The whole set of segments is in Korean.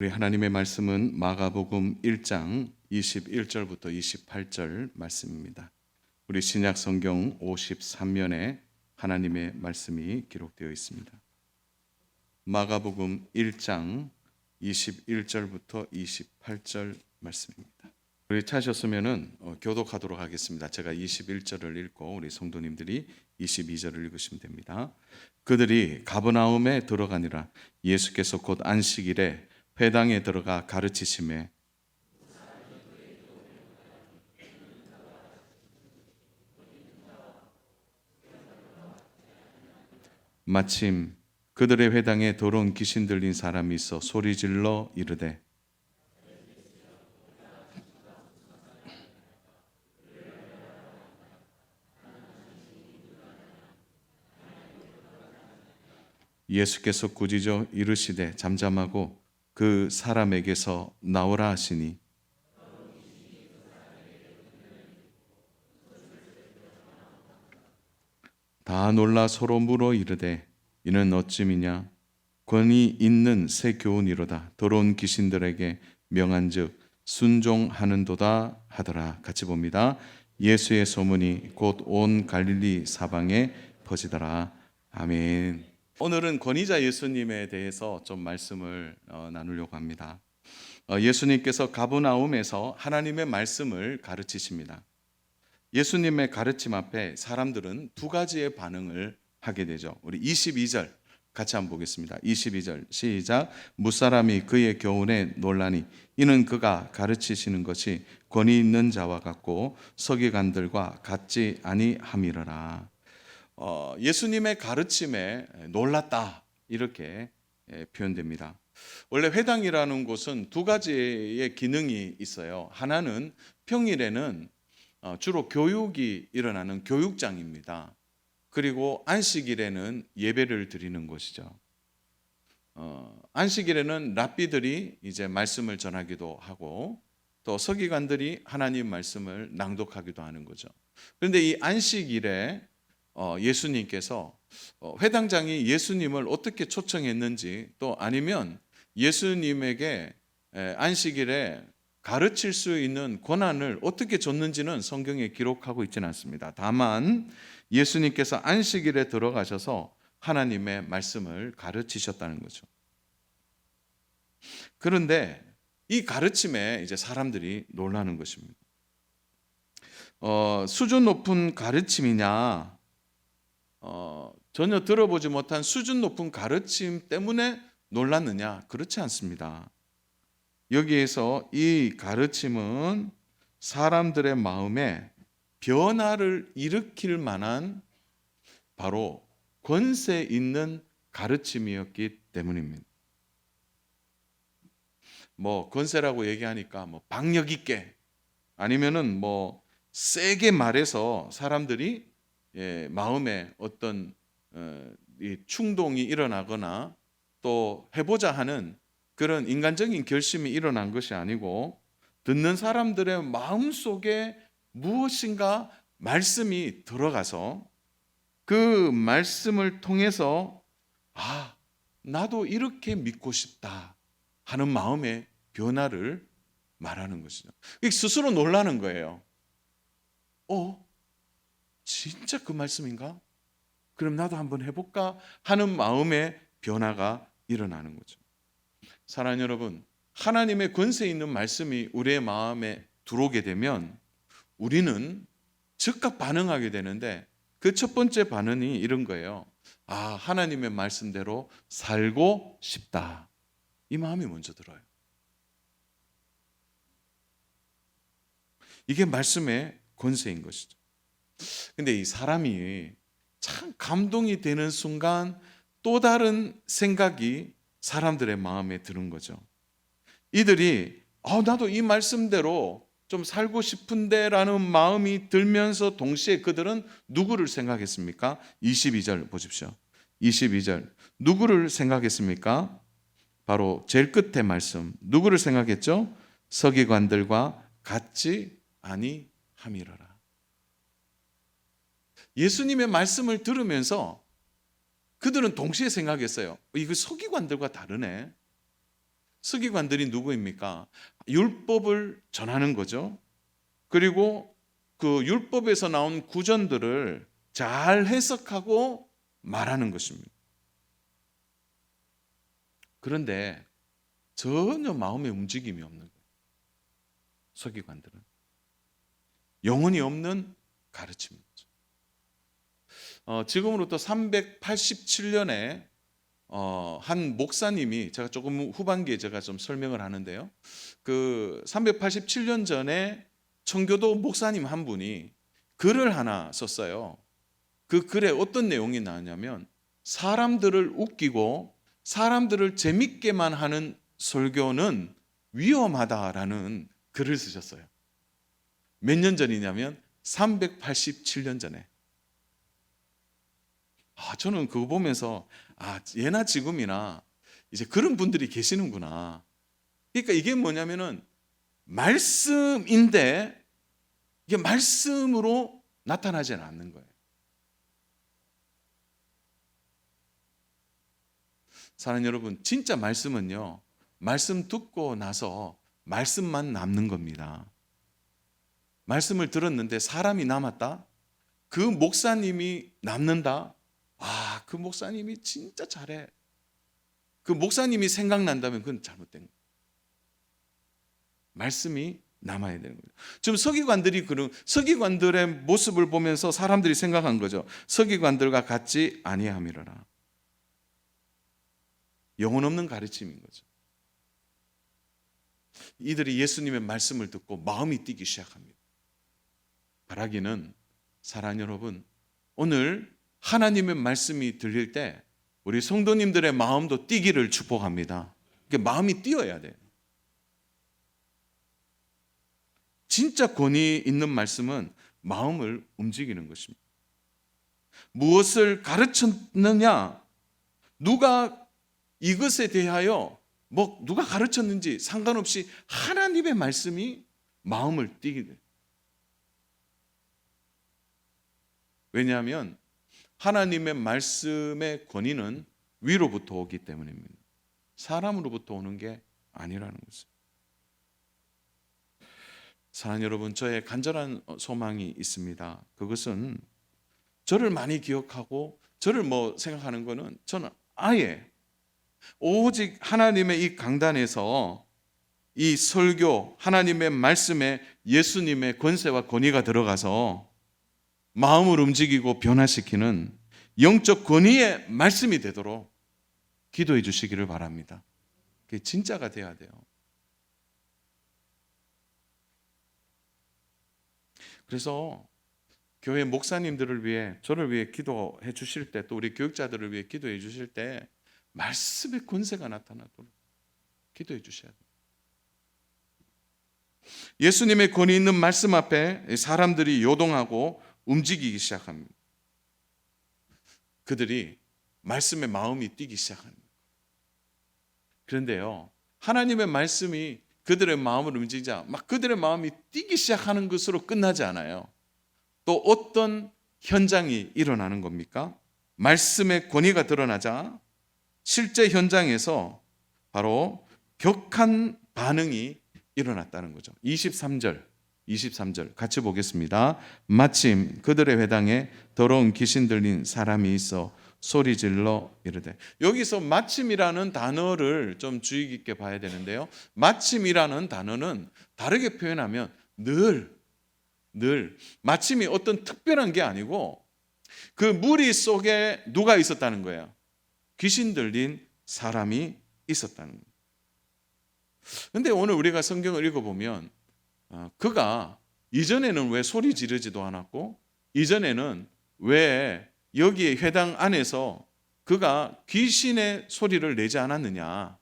우리 하나님의 말씀은 마가복음 1장 21절부터 28절 말씀입니다. 우리 신약 성경 53면에 하나님의 말씀이 기록되어 있습니다. 마가복음 1장 21절부터 28절 말씀입니다. 우리 찾으셨으면은 교독하도록 하겠습니다. 제가 21절을 읽고 우리 성도님들이 22절을 읽으시면 됩니다. 그들이 가버나움에 들어가니라. 예수께서 곧 안식일에 회당에 들어가 가르치심에 마침 그들의 회당에 더러운 귀신 들린 사람이 있어 소리질러 이르되 예수께서 꾸짖어 이르시되 잠잠하고 그 사람에게서 나오라 하시니 다 놀라 서로 물어 이르되 이는 어찌미냐 권위 있는 새 교훈이로다. 더러운 귀신들에게 명한즉 순종하는도다 하더라. 같이 봅니다. 예수의 소문이 곧 온 갈릴리 사방에 퍼지더라. 아멘. 오늘은 권위자 예수님에 대해서 좀 말씀을 나누려고 합니다. 예수님께서 가버나움에서 하나님의 말씀을 가르치십니다. 예수님의 가르침 앞에 사람들은 두 가지의 반응을 하게 되죠. 우리 22절 같이 한번 보겠습니다. 22절 시작. 무사람이 그의 교훈에 놀라니 이는 그가 가르치시는 것이 권위 있는 자와 같고 서기관들과 같지 아니함이러라. 예수님의 가르침에 놀랐다 이렇게 표현됩니다. 원래 회당이라는 곳은 두 가지의 기능이 있어요. 하나는 평일에는 주로 교육이 일어나는 교육장입니다. 그리고 안식일에는 예배를 드리는 곳이죠. 안식일에는 랍비들이 이제 말씀을 전하기도 하고 또 서기관들이 하나님 말씀을 낭독하기도 하는 거죠. 그런데 이 안식일에 예수님께서 회당장이 예수님을 어떻게 초청했는지 또 아니면 예수님에게 안식일에 가르칠 수 있는 권한을 어떻게 줬는지는 성경에 기록하고 있지는 않습니다. 다만 예수님께서 안식일에 들어가셔서 하나님의 말씀을 가르치셨다는 거죠. 그런데 이 가르침에 이제 사람들이 놀라는 것입니다. 수준 높은 가르침이냐, 전혀 들어보지 못한 수준 높은 가르침 때문에 놀랐느냐? 그렇지 않습니다. 여기에서 이 가르침은 사람들의 마음에 변화를 일으킬 만한 바로 권세 있는 가르침이었기 때문입니다. 뭐 권세라고 얘기하니까 뭐 박력 있게 아니면은 뭐 세게 말해서 사람들이 마음에 어떤 이 충동이 일어나거나 또 해보자 하는 그런 인간적인 결심이 일어난 것이 아니고 듣는 사람들의 마음속에 무엇인가 말씀이 들어가서 그 말씀을 통해서 나도 이렇게 믿고 싶다 하는 마음의 변화를 말하는 것이죠. 스스로 놀라는 거예요. 진짜 그 말씀인가? 그럼 나도 한번 해볼까 하는 마음의 변화가 일어나는 거죠. 사랑하는 여러분, 하나님의 권세 있는 말씀이 우리의 마음에 들어오게 되면 우리는 즉각 반응하게 되는데 그 첫 번째 반응이 이런 거예요. 하나님의 말씀대로 살고 싶다. 이 마음이 먼저 들어요. 이게 말씀의 권세인 것이죠. 근데 이 사람이 참 감동이 되는 순간 또 다른 생각이 사람들의 마음에 드는 거죠. 이들이 나도 이 말씀대로 좀 살고 싶은데 라는 마음이 들면서 동시에 그들은 누구를 생각했습니까? 22절 보십시오. 22절 누구를 생각했습니까? 바로 제일 끝의 말씀 누구를 생각했죠? 서기관들과 같지 아니함이로라. 예수님의 말씀을 들으면서 그들은 동시에 생각했어요. 이거 서기관들과 다르네. 서기관들이 누구입니까? 율법을 전하는 거죠. 그리고 그 율법에서 나온 구전들을 잘 해석하고 말하는 것입니다. 그런데 전혀 마음의 움직임이 없는 거예요. 서기관들은 영혼이 없는 가르침이죠. 지금으로부터 387년에 한 목사님이, 제가 조금 후반기에 제가 좀 설명을 하는데요. 그 387년 전에 청교도 목사님 한 분이 글을 하나 썼어요. 그 글에 어떤 내용이 나왔냐면, 사람들을 웃기고 사람들을 재밌게만 하는 설교는 위험하다라는 글을 쓰셨어요. 몇 년 전이냐면 387년 전에. 저는 그거 보면서 예나 지금이나 이제 그런 분들이 계시는구나. 그러니까 이게 뭐냐면은 말씀인데 이게 말씀으로 나타나지는 않는 거예요. 사랑하는 여러분, 진짜 말씀은요, 말씀 듣고 나서 말씀만 남는 겁니다. 말씀을 들었는데 사람이 남았다? 그 목사님이 남는다? 그 목사님이 진짜 잘해. 그 목사님이 생각난다면 그건 잘못된 거예요. 말씀이 남아야 되는 거예요. 지금 서기관들의 모습을 보면서 사람들이 생각한 거죠. 서기관들과 같지 아니함이로라. 영혼 없는 가르침인 거죠. 이들이 예수님의 말씀을 듣고 마음이 뛰기 시작합니다. 바라기는, 사랑하는 여러분, 오늘 하나님의 말씀이 들릴 때 우리 성도님들의 마음도 뛰기를 축복합니다. 마음이 뛰어야 돼요. 진짜 권위 있는 말씀은 마음을 움직이는 것입니다. 무엇을 가르쳤느냐, 누가 이것에 대하여 누가 가르쳤는지 상관없이 하나님의 말씀이 마음을 뛰게 돼요. 왜냐하면 하나님의 말씀의 권위는 위로부터 오기 때문입니다. 사람으로부터 오는 게 아니라는 것을. 사랑하는 여러분, 저의 간절한 소망이 있습니다. 그것은 저를 많이 기억하고 저를 생각하는 것은, 저는 아예 오직 하나님의 이 강단에서 이 설교, 하나님의 말씀에 예수님의 권세와 권위가 들어가서 마음을 움직이고 변화시키는 영적 권위의 말씀이 되도록 기도해 주시기를 바랍니다. 그게 진짜가 돼야 돼요. 그래서 교회 목사님들을 위해, 저를 위해 기도해 주실 때, 또 우리 교육자들을 위해 기도해 주실 때 말씀의 권세가 나타나도록 기도해 주셔야 돼요. 예수님의 권위 있는 말씀 앞에 사람들이 요동하고 움직이기 시작합니다. 그들이 말씀에 마음이 뛰기 시작합니다. 그런데요, 하나님의 말씀이 그들의 마음을 움직이자 그들의 마음이 뛰기 시작하는 것으로 끝나지 않아요. 또 어떤 현장이 일어나는 겁니까? 말씀의 권위가 드러나자 실제 현장에서 바로 격한 반응이 일어났다는 거죠. 23절 같이 보겠습니다. 마침 그들의 회당에 더러운 귀신 들린 사람이 있어 소리질러 이르되. 여기서 마침이라는 단어를 좀 주의 깊게 봐야 되는데요, 마침이라는 단어는 다르게 표현하면 늘 마침이 어떤 특별한 게 아니고 그 무리 속에 누가 있었다는 거예요? 귀신 들린 사람이 있었다는 거예요. 그런데 오늘 우리가 성경을 읽어보면 그가 이전에는 왜 소리 지르지도 않았고, 이전에는 왜 여기에 회당 안에서 그가 귀신의 소리를 내지 않았느냐.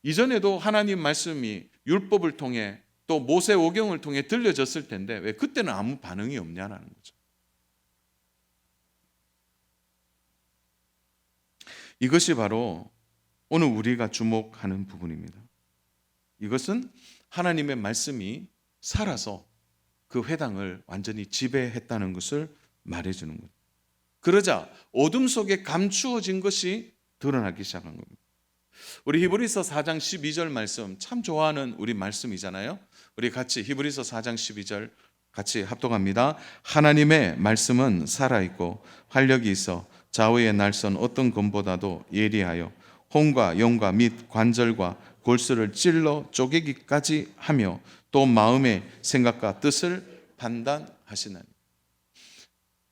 이전에도 하나님 말씀이 율법을 통해 또 모세오경을 통해 들려졌을 텐데 왜 그때는 아무 반응이 없냐라는 거죠. 이것이 바로 오늘 우리가 주목하는 부분입니다. 이것은 하나님의 말씀이 살아서 그 회당을 완전히 지배했다는 것을 말해주는 거예요. 그러자 어둠 속에 감추어진 것이 드러나기 시작한 겁니다. 우리 히브리서 4장 12절 말씀 참 좋아하는 우리 말씀이잖아요. 우리 같이 히브리서 4장 12절 같이 합독합니다. 하나님의 말씀은 살아있고 활력이 있어 좌우의 날선 어떤 검보다도 예리하여 혼과 영과 및 관절과 골수를 찔러 쪼개기까지 하며 또 마음의 생각과 뜻을 판단하시나니.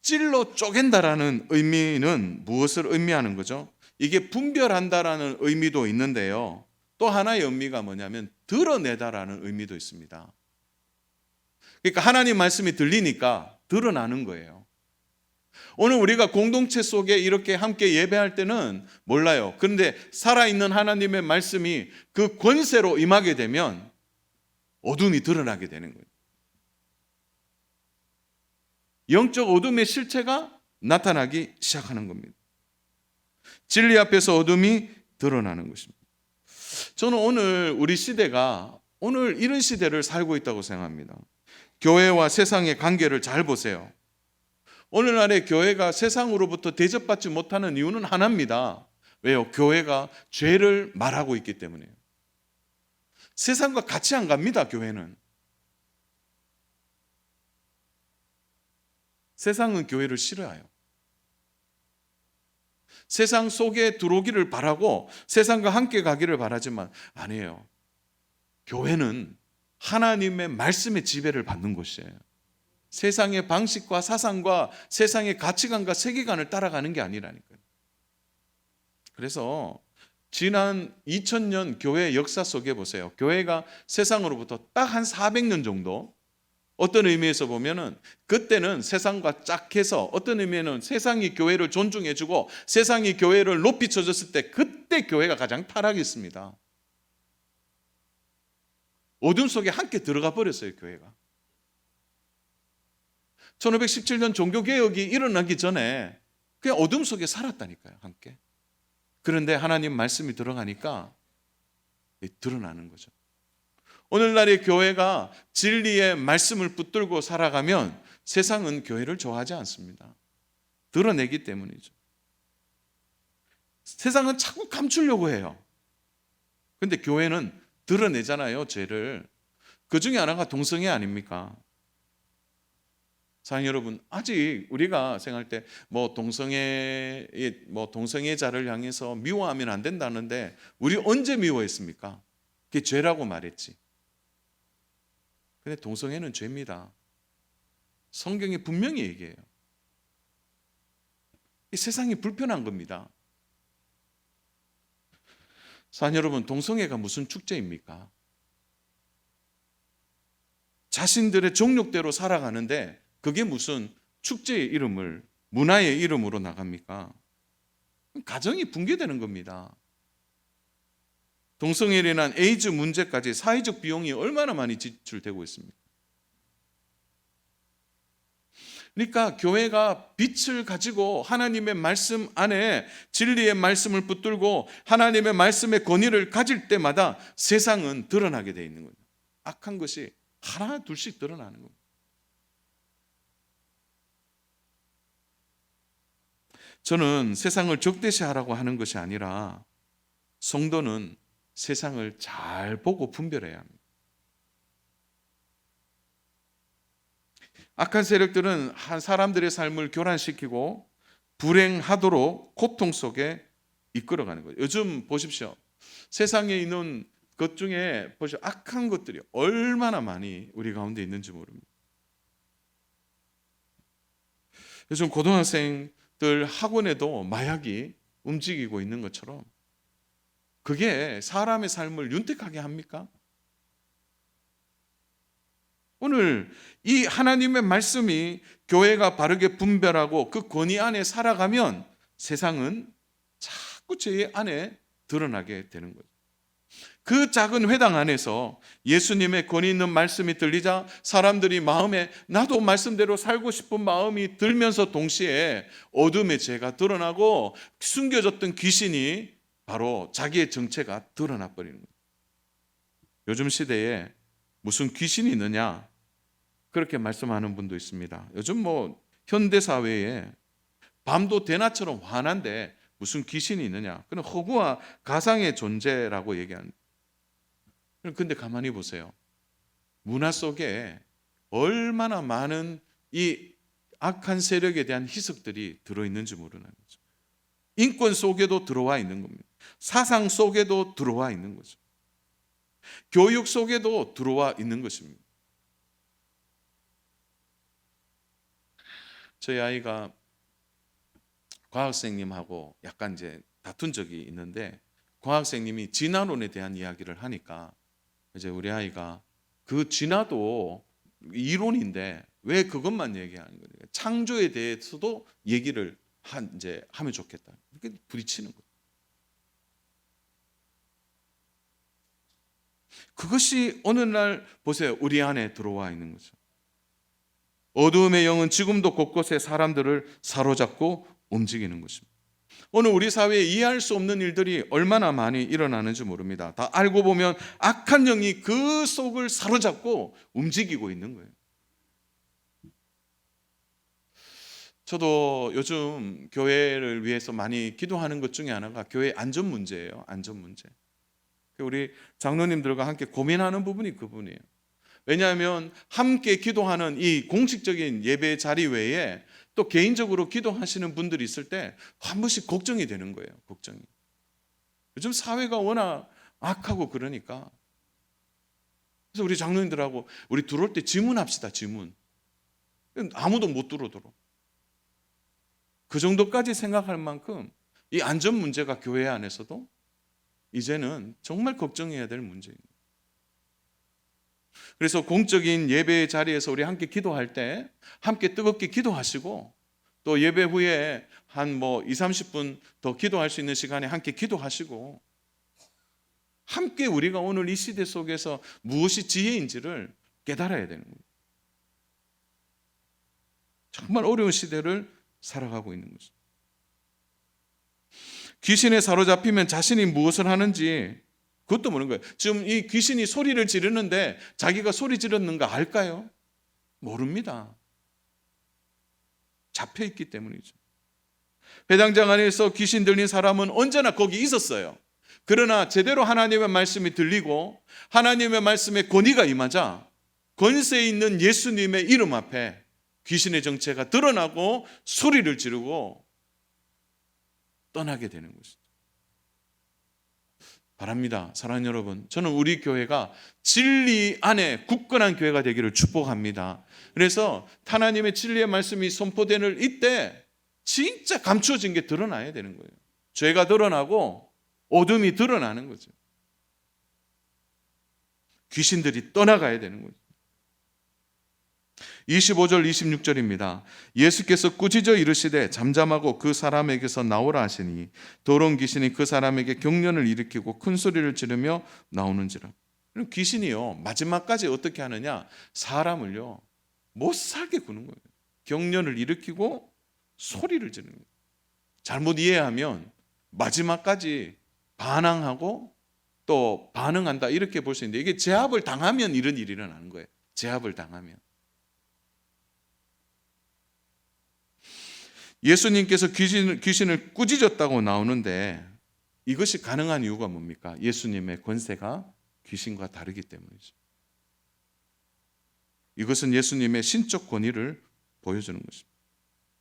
찔러 쪼갠다라는 의미는 무엇을 의미하는 거죠? 이게 분별한다라는 의미도 있는데요. 또 하나의 의미가 뭐냐면 드러내다라는 의미도 있습니다. 그러니까 하나님 말씀이 들리니까 드러나는 거예요. 오늘 우리가 공동체 속에 이렇게 함께 예배할 때는 몰라요. 그런데 살아있는 하나님의 말씀이 그 권세로 임하게 되면 어둠이 드러나게 되는 거예요. 영적 어둠의 실체가 나타나기 시작하는 겁니다. 진리 앞에서 어둠이 드러나는 것입니다. 저는 오늘 우리 시대가 오늘 이런 시대를 살고 있다고 생각합니다. 교회와 세상의 관계를 잘 보세요. 오늘날의 교회가 세상으로부터 대접받지 못하는 이유는 하나입니다. 왜요? 교회가 죄를 말하고 있기 때문이에요. 세상과 같이 안 갑니다, 교회는. 세상은 교회를 싫어해요. 세상 속에 들어오기를 바라고 세상과 함께 가기를 바라지만 아니에요. 교회는 하나님의 말씀의 지배를 받는 곳이에요. 세상의 방식과 사상과 세상의 가치관과 세계관을 따라가는 게 아니라니까요. 그래서 지난 2000년 교회 역사 속에 보세요. 교회가 세상으로부터 딱 한 400년 정도, 어떤 의미에서 보면은 그때는 세상과 짝해서, 어떤 의미에는 세상이 교회를 존중해주고 세상이 교회를 높이 쳐줬을 때 그때 교회가 가장 타락했습니다. 어둠 속에 함께 들어가 버렸어요, 교회가. 1517년 종교개혁이 일어나기 전에 그냥 어둠 속에 살았다니까요, 함께. 그런데 하나님 말씀이 들어가니까 드러나는 거죠. 오늘날의 교회가 진리의 말씀을 붙들고 살아가면 세상은 교회를 좋아하지 않습니다. 드러내기 때문이죠. 세상은 자꾸 감추려고 해요. 그런데 교회는 드러내잖아요, 죄를. 그 중에 하나가 동성애 아닙니까? 사랑하는 여러분, 아직 우리가 생각할 때 동성애자를 향해서 미워하면 안 된다는데 우리 언제 미워했습니까? 그게 죄라고 말했지. 근데 동성애는 죄입니다. 성경이 분명히 얘기해요. 이 세상이 불편한 겁니다. 사랑하는 여러분, 동성애가 무슨 축제입니까? 자신들의 정욕대로 살아가는데 그게 무슨 축제의 이름을, 문화의 이름으로 나갑니까? 가정이 붕괴되는 겁니다. 동성애로 인한 에이즈 문제까지 사회적 비용이 얼마나 많이 지출되고 있습니까? 그러니까 교회가 빛을 가지고 하나님의 말씀 안에 진리의 말씀을 붙들고 하나님의 말씀의 권위를 가질 때마다 세상은 드러나게 되어 있는 거예요. 악한 것이 하나 둘씩 드러나는 겁니다. 저는 세상을 적대시하라고 하는 것이 아니라 성도는 세상을 잘 보고 분별해야 합니다. 악한 세력들은 한 사람들의 삶을 교란시키고 불행하도록 고통 속에 이끌어가는 거예요. 요즘 보십시오. 세상에 있는 것 중에 보십시오. 악한 것들이 얼마나 많이 우리 가운데 있는지 모릅니다. 요즘 고등학생들 학원에도 마약이 움직이고 있는 것처럼 그게 사람의 삶을 윤택하게 합니까? 오늘 이 하나님의 말씀이 교회가 바르게 분별하고 그 권위 안에 살아가면 세상은 자꾸 죄 안에 드러나게 되는 거죠. 그 작은 회당 안에서 예수님의 권위 있는 말씀이 들리자 사람들이 마음에 나도 말씀대로 살고 싶은 마음이 들면서 동시에 어둠의 죄가 드러나고 숨겨졌던 귀신이 바로 자기의 정체가 드러나 버리는 거예요. 요즘 시대에 무슨 귀신이 있느냐 그렇게 말씀하는 분도 있습니다. 요즘 현대 사회에 밤도 대낮처럼 환한데 무슨 귀신이 있느냐? 그는 허구와 가상의 존재라고 얘기합니다. 근데 가만히 보세요. 문화 속에 얼마나 많은 이 악한 세력에 대한 희석들이 들어있는지 모르는 거죠. 인권 속에도 들어와 있는 겁니다. 사상 속에도 들어와 있는 거죠. 교육 속에도 들어와 있는 것입니다. 저희 아이가 과학생님하고 약간 이제 다툰 적이 있는데, 과학생님이 진화론에 대한 이야기를 하니까 이제 우리 아이가 그 진화도 이론인데 왜 그것만 얘기하는 거예요? 창조에 대해서도 얘기를 이제 하면 좋겠다. 이렇게 부딪히는 거예요. 그것이 어느 날 보세요. 우리 안에 들어와 있는 거죠. 어두움의 영은 지금도 곳곳에 사람들을 사로잡고 움직이는 것입니다. 오늘 우리 사회에 이해할 수 없는 일들이 얼마나 많이 일어나는지 모릅니다. 다 알고 보면 악한 영이 그 속을 사로잡고 움직이고 있는 거예요. 저도 요즘 교회를 위해서 많이 기도하는 것 중에 하나가 교회 안전 문제예요. 안전 문제. 우리 장로님들과 함께 고민하는 부분이 그 부분이에요. 왜냐하면 함께 기도하는 이 공식적인 예배 자리 외에 또 개인적으로 기도하시는 분들이 있을 때 한 번씩 걱정이 되는 거예요. 걱정이. 요즘 사회가 워낙 악하고 그러니까. 그래서 우리 장로님들하고 우리 들어올 때 지문합시다. 지문. 아무도 못 들어오도록. 그 정도까지 생각할 만큼 이 안전 문제가 교회 안에서도 이제는 정말 걱정해야 될 문제입니다. 그래서 공적인 예배 자리에서 우리 함께 기도할 때 함께 뜨겁게 기도하시고, 또 예배 후에 한 2, 30분 더 기도할 수 있는 시간에 함께 기도하시고, 함께 우리가 오늘 이 시대 속에서 무엇이 지혜인지를 깨달아야 되는 거예요. 정말 어려운 시대를 살아가고 있는 거죠. 귀신에 사로잡히면 자신이 무엇을 하는지 그것도 모르는 거예요. 지금 이 귀신이 소리를 지르는데 자기가 소리 지르는가 알까요? 모릅니다. 잡혀있기 때문이죠. 회당장 안에서 귀신 들린 사람은 언제나 거기 있었어요. 그러나 제대로 하나님의 말씀이 들리고 하나님의 말씀에 권위가 임하자 권세 있는 예수님의 이름 앞에 귀신의 정체가 드러나고 소리를 지르고 떠나게 되는 것이죠. 바랍니다. 사랑하는 여러분, 저는 우리 교회가 진리 안에 굳건한 교회가 되기를 축복합니다. 그래서 하나님의 진리의 말씀이 선포되는 이때 진짜 감추어진 게 드러나야 되는 거예요. 죄가 드러나고 어둠이 드러나는 거죠. 귀신들이 떠나가야 되는 거죠. 25절 26절입니다. 예수께서 꾸짖어 이르시되 잠잠하고 그 사람에게서 나오라 하시니 더러운 귀신이 그 사람에게 경련을 일으키고 큰 소리를 지르며 나오는지라. 귀신이요 마지막까지 어떻게 하느냐, 사람을요 못 살게 구는 거예요. 경련을 일으키고 소리를 지르는 거예요. 잘못 이해하면 마지막까지 반항하고 또 반응한다 이렇게 볼 수 있는데, 이게 제압을 당하면 이런 일이 일어나는 거예요. 제압을 당하면. 예수님께서 귀신을 꾸짖었다고 나오는데 이것이 가능한 이유가 뭡니까? 예수님의 권세가 귀신과 다르기 때문이죠. 이것은 예수님의 신적 권위를 보여주는 것입니다.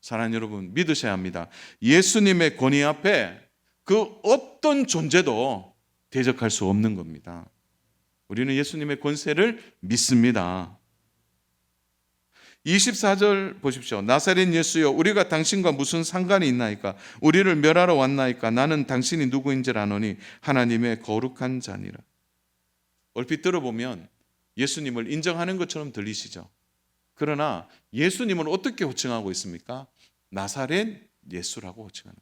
사랑하는 여러분, 믿으셔야 합니다. 예수님의 권위 앞에 그 어떤 존재도 대적할 수 없는 겁니다. 우리는 예수님의 권세를 믿습니다. 24절 보십시오. 나사렛 예수여, 우리가 당신과 무슨 상관이 있나이까? 우리를 멸하러 왔나이까? 나는 당신이 누구인지를 아노니 하나님의 거룩한 자니라. 얼핏 들어보면 예수님을 인정하는 것처럼 들리시죠? 그러나 예수님은 어떻게 호칭하고 있습니까? 나사렛 예수라고 호칭하는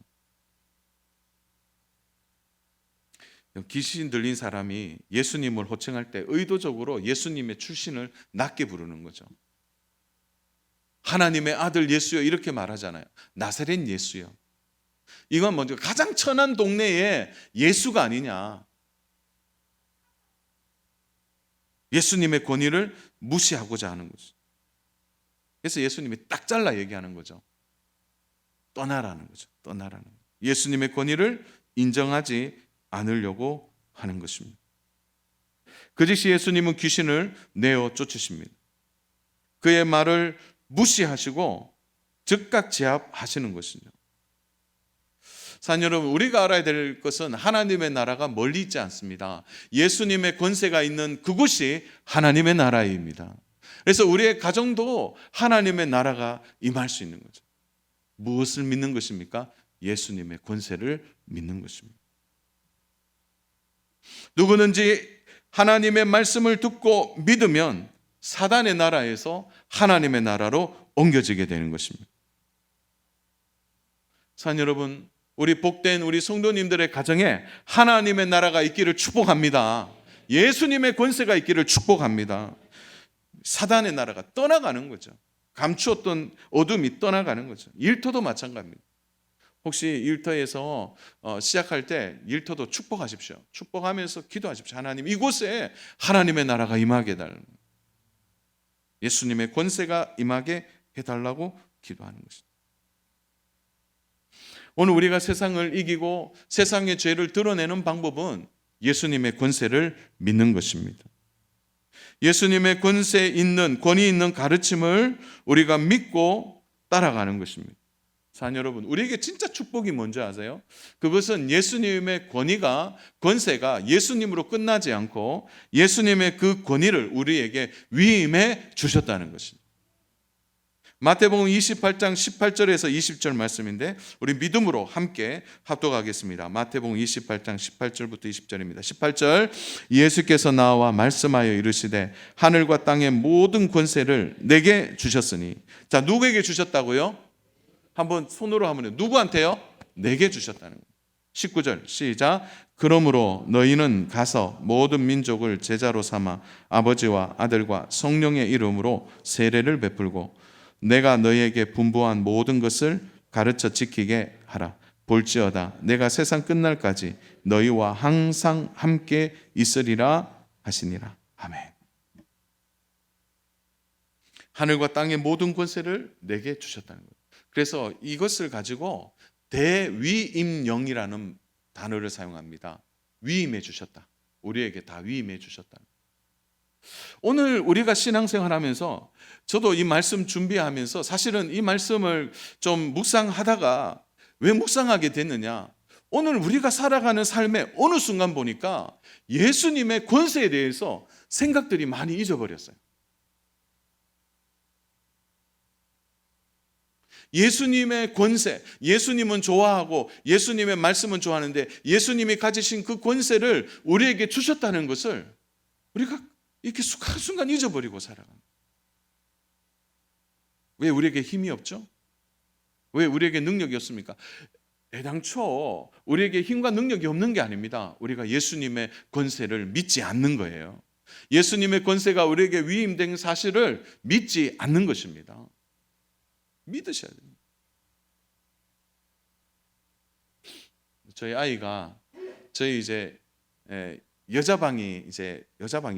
거예요. 귀신 들린 사람이 예수님을 호칭할 때 의도적으로 예수님의 출신을 낮게 부르는 거죠. 하나님의 아들 예수여 이렇게 말하잖아요. 나사렛 예수여. 이건 먼저 가장 천한 동네에 예수가 아니냐. 예수님의 권위를 무시하고자 하는 거죠. 그래서 예수님이 딱 잘라 얘기하는 거죠. 떠나라는 거죠. 떠나라는 거죠. 예수님의 권위를 인정하지 않으려고 하는 것입니다. 그 즉시 예수님은 귀신을 내어 쫓으십니다. 그의 말을 무시하시고 즉각 제압하시는 것이죠. 사랑 여러분, 우리가 알아야 될 것은 하나님의 나라가 멀리 있지 않습니다. 예수님의 권세가 있는 그곳이 하나님의 나라입니다. 그래서 우리의 가정도 하나님의 나라가 임할 수 있는 거죠. 무엇을 믿는 것입니까? 예수님의 권세를 믿는 것입니다. 누구든지 하나님의 말씀을 듣고 믿으면 사단의 나라에서 하나님의 나라로 옮겨지게 되는 것입니다. 사랑 여러분, 우리 복된 우리 성도님들의 가정에 하나님의 나라가 있기를 축복합니다. 예수님의 권세가 있기를 축복합니다. 사단의 나라가 떠나가는 거죠. 감추었던 어둠이 떠나가는 거죠. 일터도 마찬가지입니다. 혹시 일터에서 시작할 때 일터도 축복하십시오. 축복하면서 기도하십시오. 하나님, 이곳에 하나님의 나라가 임하게 해달라고, 예수님의 권세가 임하게 해달라고 기도하는 것입니다. 오늘 우리가 세상을 이기고 세상의 죄를 드러내는 방법은 예수님의 권세를 믿는 것입니다. 예수님의 권세 있는, 권위 있는 가르침을 우리가 믿고 따라가는 것입니다. 사랑 여러분, 우리에게 진짜 축복이 뭔지 아세요? 그것은 예수님의 권세가 예수님으로 끝나지 않고 예수님의 그 권위를 우리에게 위임해 주셨다는 것입니다. 마태복음 28장 18절에서 20절 말씀인데 우리 믿음으로 함께 합독하겠습니다. 마태복음 28장 18절부터 20절입니다. 18절, 예수께서 나와 말씀하여 이르시되 하늘과 땅의 모든 권세를 내게 주셨으니. 자, 누구에게 주셨다고요? 한번 손으로 하면 누구한테요? 내게 주셨다는 거예요. 19절 시작. 그러므로 너희는 가서 모든 민족을 제자로 삼아 아버지와 아들과 성령의 이름으로 세례를 베풀고 내가 너희에게 분부한 모든 것을 가르쳐 지키게 하라. 볼지어다 내가 세상 끝날까지 너희와 항상 함께 있으리라 하시니라. 아멘. 하늘과 땅의 모든 권세를 내게 주셨다는 거예요. 그래서 이것을 가지고 대위임령이라는 단어를 사용합니다. 위임해 주셨다. 우리에게 다 위임해 주셨다. 오늘 우리가 신앙생활하면서 저도 이 말씀 준비하면서 사실은 이 말씀을 좀 묵상하다가 왜 묵상하게 됐느냐, 오늘 우리가 살아가는 삶의 어느 순간 보니까 예수님의 권세에 대해서 생각들이 많이 잊어버렸어요. 예수님의 권세, 예수님은 좋아하고 예수님의 말씀은 좋아하는데 예수님이 가지신 그 권세를 우리에게 주셨다는 것을 우리가 이렇게 순간 잊어버리고 살아갑니다. 왜 우리에게 힘이 없죠? 왜 우리에게 능력이 없습니까? 애당초 우리에게 힘과 능력이 없는 게 아닙니다. 우리가 예수님의 권세를 믿지 않는 거예요. 예수님의 권세가 우리에게 위임된 사실을 믿지 않는 것입니다. 믿으셔야 됩니다. 저희 아이가 저희 이제 여자방이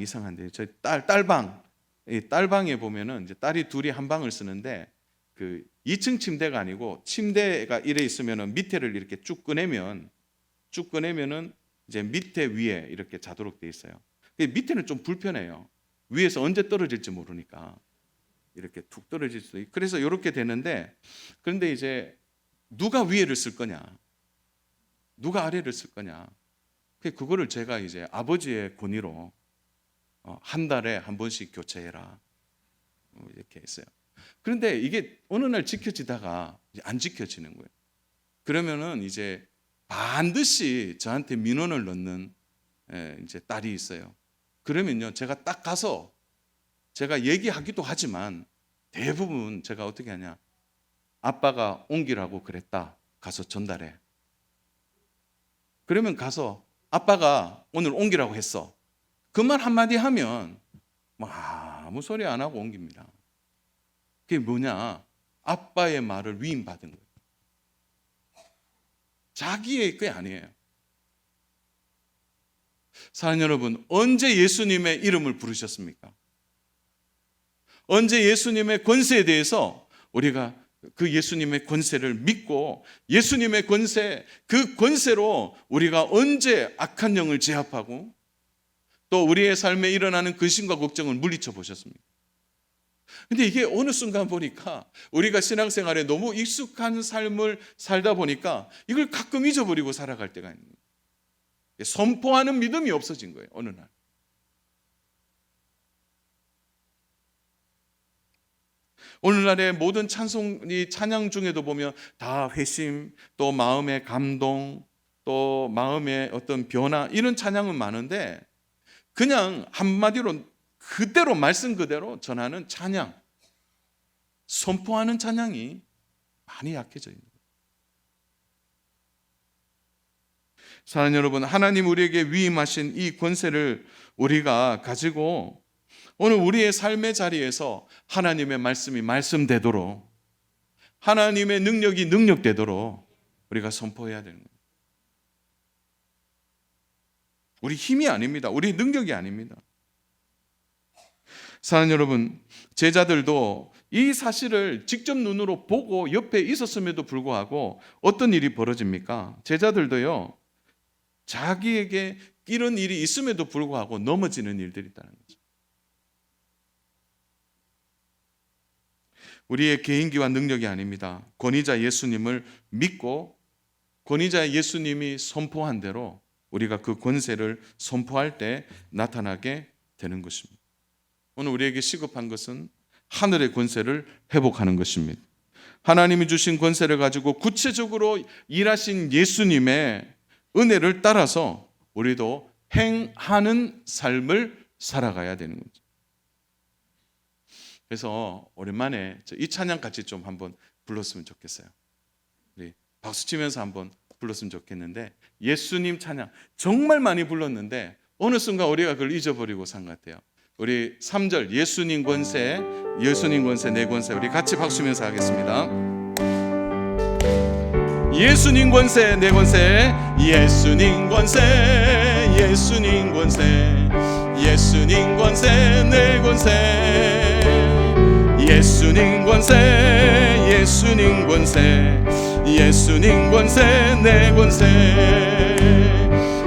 이상한데 저희 딸방, 이 딸방에 보면은 이제 딸이 둘이 한 방을 쓰는데 그 2층 침대가 아니고 침대가 이래 있으면은 밑에를 이렇게 쭉 꺼내면은 이제 밑에 위에 이렇게 자도록 돼 있어요. 밑에는 좀 불편해요. 위에서 언제 떨어질지 모르니까. 이렇게 툭 떨어질 수도 있고 그래서 이렇게 되는데, 그런데 이제 누가 위에를 쓸 거냐, 누가 아래를 쓸 거냐, 그거를 제가 이제 아버지의 권위로 한 달에 한 번씩 교체해라 이렇게 했어요. 그런데 이게 어느 날 지켜지다가 안 지켜지는 거예요. 그러면은 이제 반드시 저한테 민원을 넣는 이제 딸이 있어요. 그러면요 제가 딱 가서 제가 얘기하기도 하지만 대부분 제가 어떻게 하냐, 아빠가 옮기라고 그랬다, 가서 전달해. 그러면 가서 아빠가 오늘 옮기라고 했어, 그 말 한마디 하면 아무 소리 안 하고 옮깁니다. 그게 뭐냐, 아빠의 말을 위임받은 거예요. 자기의 게 아니에요. 사랑하는 여러분, 언제 예수님의 이름을 부르셨습니까? 언제 예수님의 권세에 대해서 우리가 그 예수님의 권세를 믿고 예수님의 권세, 그 권세로 우리가 언제 악한 영을 제압하고 또 우리의 삶에 일어나는 근심과 걱정을 물리쳐 보셨습니까? 근데 이게 어느 순간 보니까 우리가 신앙생활에 너무 익숙한 삶을 살다 보니까 이걸 가끔 잊어버리고 살아갈 때가 있는 거예요. 선포하는 믿음이 없어진 거예요, 어느 날. 오늘날의 모든 찬양 중에도 보면 다 회심, 또 마음의 감동, 또 마음의 어떤 변화, 이런 찬양은 많은데 그냥 한마디로 그대로 말씀 그대로 전하는 찬양, 선포하는 찬양이 많이 약해져 있는 거예요. 사랑하는 여러분, 하나님 우리에게 위임하신 이 권세를 우리가 가지고 오늘 우리의 삶의 자리에서 하나님의 말씀이 말씀되도록, 하나님의 능력이 능력되도록 우리가 선포해야 되는 거예요. 우리 힘이 아닙니다. 우리 능력이 아닙니다. 사랑하는 여러분, 제자들도 이 사실을 직접 눈으로 보고 옆에 있었음에도 불구하고 어떤 일이 벌어집니까? 제자들도요, 자기에게 이런 일이 있음에도 불구하고 넘어지는 일들이 있다는 거죠. 우리의 개인기와 능력이 아닙니다. 권위자 예수님을 믿고 권위자 예수님이 선포한 대로 우리가 그 권세를 선포할 때 나타나게 되는 것입니다. 오늘 우리에게 시급한 것은 하늘의 권세를 회복하는 것입니다. 하나님이 주신 권세를 가지고 구체적으로 일하신 예수님의 은혜를 따라서 우리도 행하는 삶을 살아가야 되는 거죠. 그래서 오랜만에 이 찬양 같이 좀 한번 불렀으면 좋겠어요. 우리 박수 치면서 한번 불렀으면 좋겠는데, 예수님 찬양 정말 많이 불렀는데 어느 순간 우리가 그걸 잊어버리고 산 것 같아요. 우리 3절 예수님 권세, 예수님 권세, 내 권세, 우리 같이 박수면서 하겠습니다. 예수님 권세, 내 권세, 예수님 권세, 예수님 권세, 예수님 권세, 내 권세, 예수님 권세, 예수님 권세, 예수님 권세, 내 권세.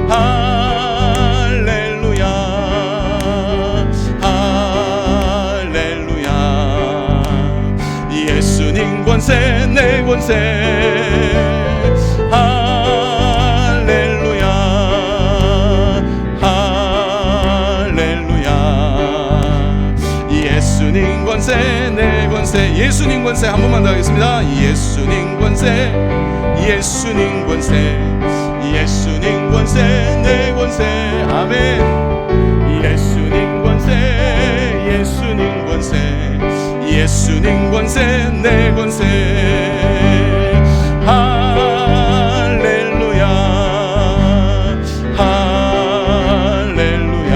할렐루야, 할렐루야. 예수님 권세, 내 권세. 할렐루야, 할렐루야. 예수님 권세, 내 권세. 예수님 권세 한 번만 더 하겠습니다. 예수님 권세, 예수님 권세, 예수님 권세, 내 권세. 아멘. 예수님 권세, 예수님 권세, 예수님 권세, 내 권세. 할렐루야, 할렐루야.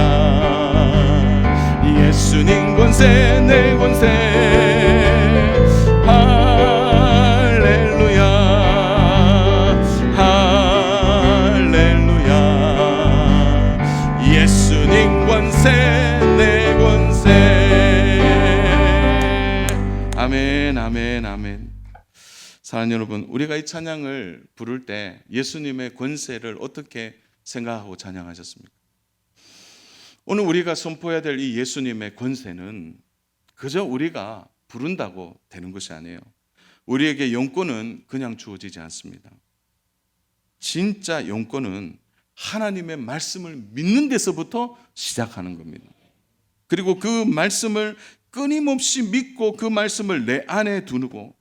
예수님 권세, 내 권세. 아멘, 아멘, 아멘. 사랑하는 여러분, 우리가 이 찬양을 부를 때 예수님의 권세를 어떻게 생각하고 찬양하셨습니까? 오늘 우리가 선포해야 될 이 예수님의 권세는 그저 우리가 부른다고 되는 것이 아니에요. 우리에게 영권은 그냥 주어지지 않습니다. 진짜 영권은 하나님의 말씀을 믿는 데서부터 시작하는 겁니다. 그리고 그 말씀을 끊임없이 믿고 그 말씀을 내 안에 두고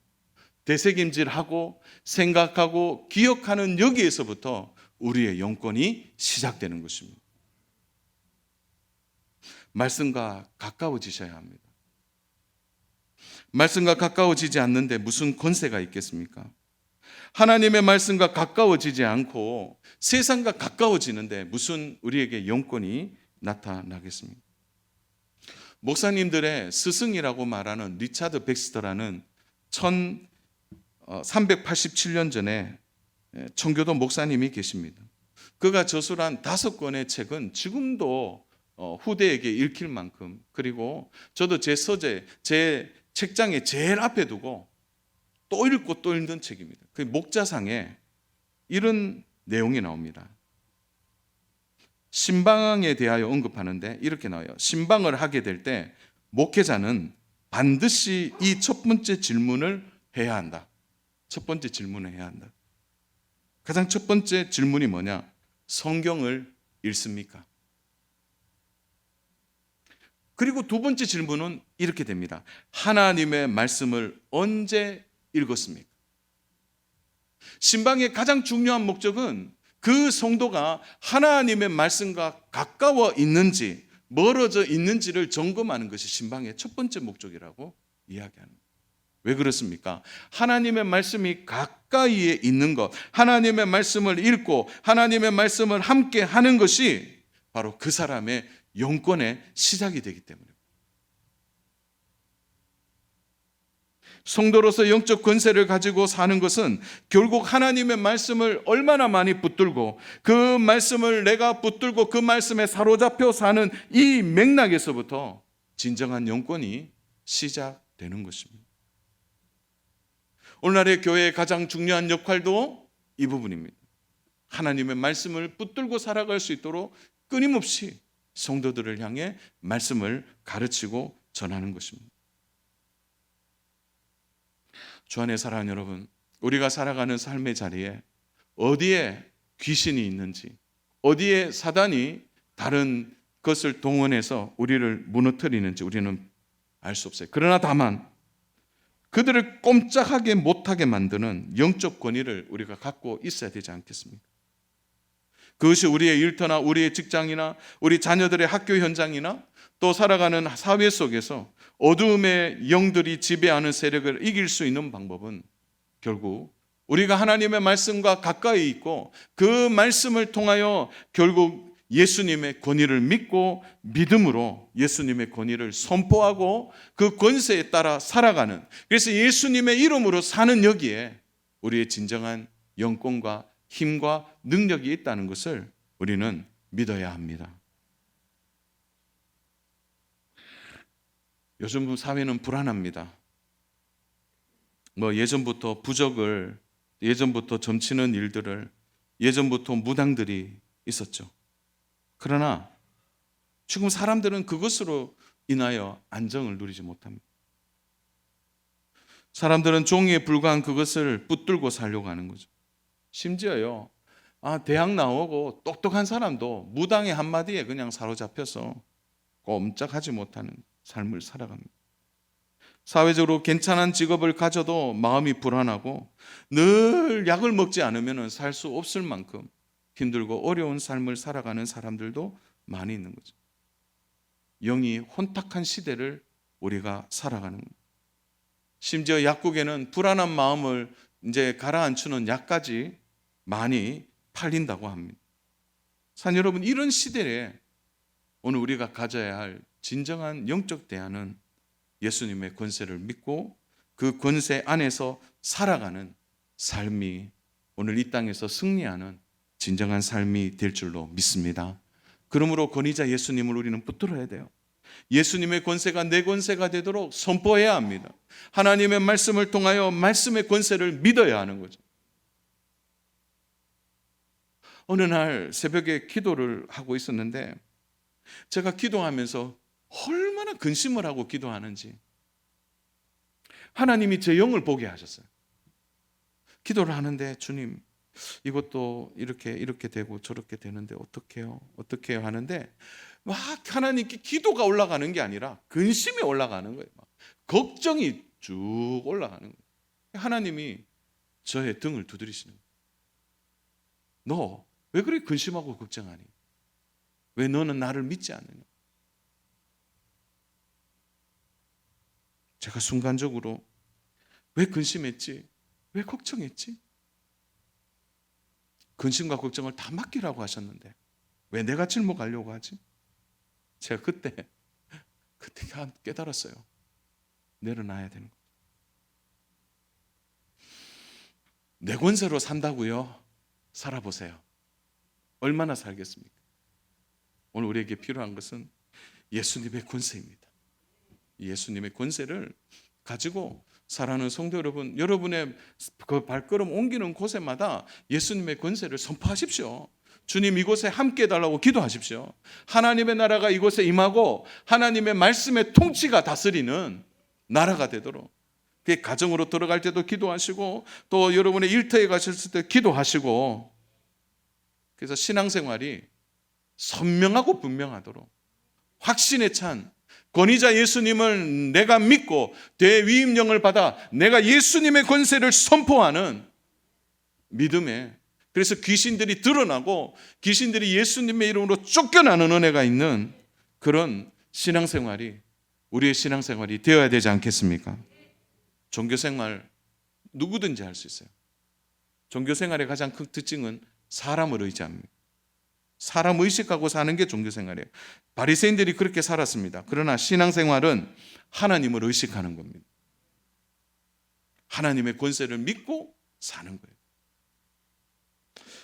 되새김질하고 생각하고 기억하는 여기에서부터 우리의 영권이 시작되는 것입니다. 말씀과 가까워지셔야 합니다. 말씀과 가까워지지 않는데 무슨 권세가 있겠습니까? 하나님의 말씀과 가까워지지 않고 세상과 가까워지는데 무슨 우리에게 영권이 나타나겠습니까? 목사님들의 스승이라고 말하는 리차드 백스터라는 1387년 전에 청교도 목사님이 계십니다. 그가 저술한 5권의 책은 지금도 후대에게 읽힐 만큼, 그리고 저도 제 서재, 제 책장에 제일 앞에 두고 또 읽고 또 읽는 책입니다. 그 목자상에 이런 내용이 나옵니다. 신방에 대하여 언급하는데 이렇게 나와요. 신방을 하게 될 때 목회자는 반드시 이 첫 번째 질문을 해야 한다. 첫 번째 질문을 해야 한다. 가장 첫 번째 질문이 뭐냐? 성경을 읽습니까? 그리고 두 번째 질문은 이렇게 됩니다. 하나님의 말씀을 언제 읽었습니까? 신방의 가장 중요한 목적은 그 성도가 하나님의 말씀과 가까워 있는지 멀어져 있는지를 점검하는 것이 신방의 첫 번째 목적이라고 이야기합니다. 왜 그렇습니까? 하나님의 말씀이 가까이에 있는 것, 하나님의 말씀을 읽고 하나님의 말씀을 함께 하는 것이 바로 그 사람의 영권의 시작이 되기 때문입니다. 성도로서 영적 권세를 가지고 사는 것은 결국 하나님의 말씀을 얼마나 많이 붙들고 그 말씀을 내가 붙들고 그 말씀에 사로잡혀 사는 이 맥락에서부터 진정한 영권이 시작되는 것입니다. 오늘날의 교회의 가장 중요한 역할도 이 부분입니다. 하나님의 말씀을 붙들고 살아갈 수 있도록 끊임없이 성도들을 향해 말씀을 가르치고 전하는 것입니다. 주 안에 사랑하는 여러분, 우리가 살아가는 삶의 자리에 어디에 귀신이 있는지, 어디에 사단이 다른 것을 동원해서 우리를 무너뜨리는지 우리는 알 수 없어요. 그러나 다만 그들을 꼼짝하게 못하게 만드는 영적 권위를 우리가 갖고 있어야 되지 않겠습니까? 그것이 우리의 일터나 우리의 직장이나 우리 자녀들의 학교 현장이나 또 살아가는 사회 속에서 어두움의 영들이 지배하는 세력을 이길 수 있는 방법은 결국 우리가 하나님의 말씀과 가까이 있고 그 말씀을 통하여 결국 예수님의 권위를 믿고 믿음으로 예수님의 권위를 선포하고 그 권세에 따라 살아가는, 그래서 예수님의 이름으로 사는 여기에 우리의 진정한 영권과 힘과 능력이 있다는 것을 우리는 믿어야 합니다. 요즘 사회는 불안합니다. 예전부터 부적을, 예전부터 점치는 일들을, 예전부터 무당들이 있었죠. 그러나 지금 사람들은 그것으로 인하여 안정을 누리지 못합니다. 사람들은 종이에 불과한 그것을 붙들고 살려고 하는 거죠. 심지어요, 대학 나오고 똑똑한 사람도 무당의 한마디에 그냥 사로잡혀서 꼼짝하지 못하는 삶을 살아갑니다. 사회적으로 괜찮은 직업을 가져도 마음이 불안하고 늘 약을 먹지 않으면 살 수 없을 만큼 힘들고 어려운 삶을 살아가는 사람들도 많이 있는 거죠. 영이 혼탁한 시대를 우리가 살아가는 거예요. 심지어 약국에는 불안한 마음을 이제 가라앉히는 약까지 많이 팔린다고 합니다. 사랑 여러분, 이런 시대에 오늘 우리가 가져야 할 진정한 영적 대안은 예수님의 권세를 믿고 그 권세 안에서 살아가는 삶이 오늘 이 땅에서 승리하는 진정한 삶이 될 줄로 믿습니다. 그러므로 권위자 예수님을 우리는 붙들어야 돼요. 예수님의 권세가 내 권세가 되도록 선포해야 합니다. 하나님의 말씀을 통하여 말씀의 권세를 믿어야 하는 거죠. 어느 날 새벽에 기도를 하고 있었는데 제가 기도하면서 얼마나 근심을 하고 기도하는지 하나님이 제 영을 보게 하셨어요. 기도를 하는데 주님, 이것도 이렇게 되고 저렇게 되는데 어떻게 해요 하는데 막 하나님께 기도가 올라가는 게 아니라 근심이 올라가는 거예요. 막 걱정이 쭉 올라가는 거예요. 하나님이 저의 등을 두드리시는 거예요. 너 왜 그렇게 근심하고 걱정하니? 왜 너는 나를 믿지 않느냐? 제가 순간적으로 왜 근심했지? 왜 걱정했지? 근심과 걱정을 다 맡기라고 하셨는데 왜 내가 짊어가려고 하지? 제가 그때 깨달았어요. 내려놔야 되는 거죠. 내 권세로 산다고요? 살아보세요. 얼마나 살겠습니까? 오늘 우리에게 필요한 것은 예수님의 권세입니다. 예수님의 권세를 가지고 사랑하는 성도 여러분, 여러분의 그 발걸음 옮기는 곳에마다 예수님의 권세를 선포하십시오. 주님, 이곳에 함께 해달라고 기도하십시오. 하나님의 나라가 이곳에 임하고 하나님의 말씀의 통치가 다스리는 나라가 되도록, 그 가정으로 들어갈 때도 기도하시고 또 여러분의 일터에 가셨을 때 기도하시고, 그래서 신앙생활이 선명하고 분명하도록 확신에 찬 권위자 예수님을 내가 믿고 대위임령을 받아 내가 예수님의 권세를 선포하는 믿음에, 그래서 귀신들이 드러나고 귀신들이 예수님의 이름으로 쫓겨나는 은혜가 있는 그런 신앙생활이 우리의 신앙생활이 되어야 되지 않겠습니까? 종교생활 누구든지 할 수 있어요. 종교생활의 가장 큰 특징은 사람을 의지합니다. 사람 의식하고 사는 게 종교생활이에요. 바리새인들이 그렇게 살았습니다. 그러나 신앙생활은 하나님을 의식하는 겁니다. 하나님의 권세를 믿고 사는 거예요.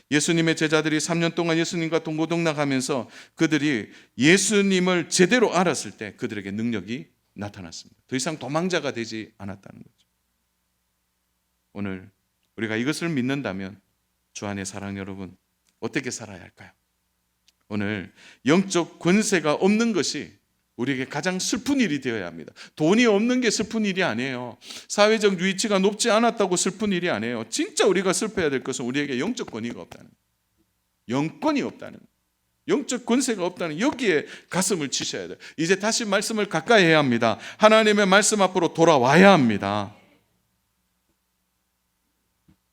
예수님의 제자들이 3년 동안 예수님과 동고동락하면서 그들이 예수님을 제대로 알았을 때 그들에게 능력이 나타났습니다. 더 이상 도망자가 되지 않았다는 거죠. 오늘 우리가 이것을 믿는다면 주 안의 사랑 여러분, 어떻게 살아야 할까요? 오늘 영적 권세가 없는 것이 우리에게 가장 슬픈 일이 되어야 합니다. 돈이 없는 게 슬픈 일이 아니에요. 사회적 위치가 높지 않았다고 슬픈 일이 아니에요. 진짜 우리가 슬퍼야 될 것은 우리에게 영적 권위가 없다는 거예요. 영권이 없다는 거예요. 영적 권세가 없다는, 여기에 가슴을 치셔야 돼요. 이제 다시 말씀을 가까이 해야 합니다. 하나님의 말씀 앞으로 돌아와야 합니다.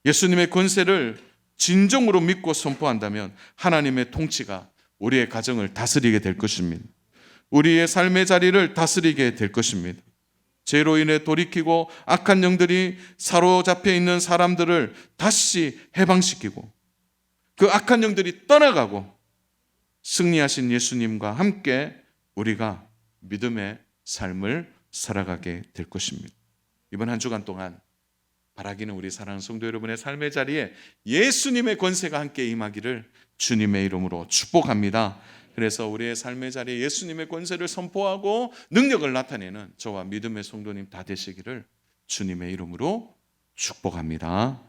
예수님의 권세를 진정으로 믿고 선포한다면 하나님의 통치가 우리의 가정을 다스리게 될 것입니다. 우리의 삶의 자리를 다스리게 될 것입니다. 죄로 인해 돌이키고 악한 영들이 사로잡혀 있는 사람들을 다시 해방시키고 그 악한 영들이 떠나가고 승리하신 예수님과 함께 우리가 믿음의 삶을 살아가게 될 것입니다. 이번 한 주간 동안 바라기는 우리 사랑하는 성도 여러분의 삶의 자리에 예수님의 권세가 함께 임하기를 주님의 이름으로 축복합니다. 그래서 우리의 삶의 자리에 예수님의 권세를 선포하고 능력을 나타내는 저와 믿음의 성도님 다 되시기를 주님의 이름으로 축복합니다.